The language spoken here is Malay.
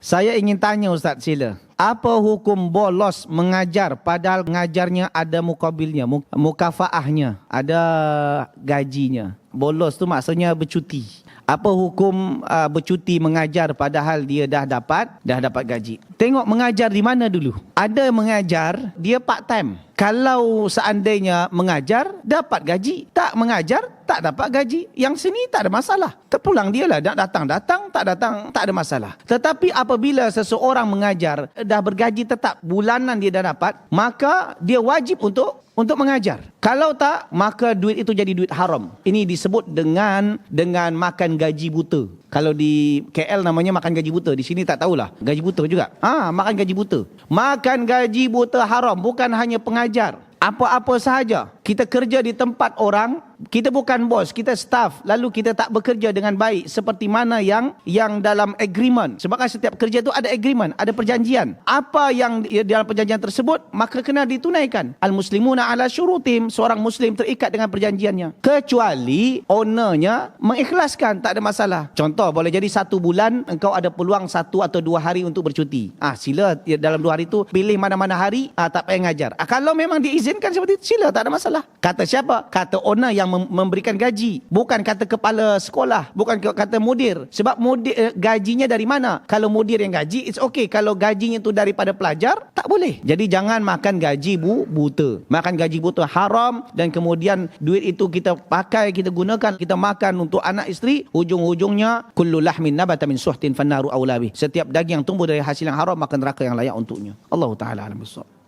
Saya ingin tanya Ustaz, sila. Apa hukum bolos mengajar padahal mengajarnya ada mukabilnya, mukafaahnya, ada gajinya? Bolos tu maksudnya bercuti. Apa hukum bercuti mengajar padahal dia dah dapat gaji? Tengok mengajar di mana dulu. Ada mengajar dia part time. Kalau seandainya mengajar dapat gaji, tak mengajar tak dapat gaji. Yang sini tak ada masalah. Terpulang dia lah, datang, tak datang tak ada masalah. Tetapi apabila seseorang mengajar dah bergaji tetap, bulanan dia dah dapat, maka dia wajib untuk mengajar. Kalau tak, maka duit itu jadi duit haram. Ini disebut dengan makan gaji buta. Kalau di KL namanya makan gaji buta. Di sini tak tahulah. Gaji buta juga. Makan gaji buta. Makan gaji buta haram. Bukan hanya pengajar. Apa-apa sahaja. Kita kerja di tempat orang, kita bukan bos, kita staff, lalu kita tak bekerja dengan baik seperti mana yang dalam agreement. Sebab kan setiap kerja tu ada agreement, ada perjanjian. Apa yang dalam perjanjian tersebut, maka kena ditunaikan. Al-muslimuna ala syurutim, seorang muslim terikat dengan perjanjiannya. Kecuali ownernya mengikhlaskan, tak ada masalah. Contoh, boleh jadi 1 bulan engkau ada peluang 1 atau 2 hari untuk bercuti. Sila dalam 2 hari tu pilih mana-mana hari, tak payah ngajar. Kalau memang diizinkan seperti itu, sila, tak ada masalah. Kata siapa? Kata owner yang memberikan gaji. Bukan kata kepala sekolah. Bukan kata mudir. Sebab mudir gajinya dari mana? Kalau mudir yang gaji, it's okay. Kalau gajinya itu daripada pelajar, tak boleh. Jadi jangan makan gaji buta. Makan gaji buta haram, dan kemudian duit itu kita pakai, kita gunakan, kita makan untuk anak isteri. Ujung-ujungnya, kullu lahmin nabata min suhtin fannaru awla bih. Setiap daging yang tumbuh dari hasil yang haram, maka neraka yang layak untuknya. Allah Ta'ala alam bissawab.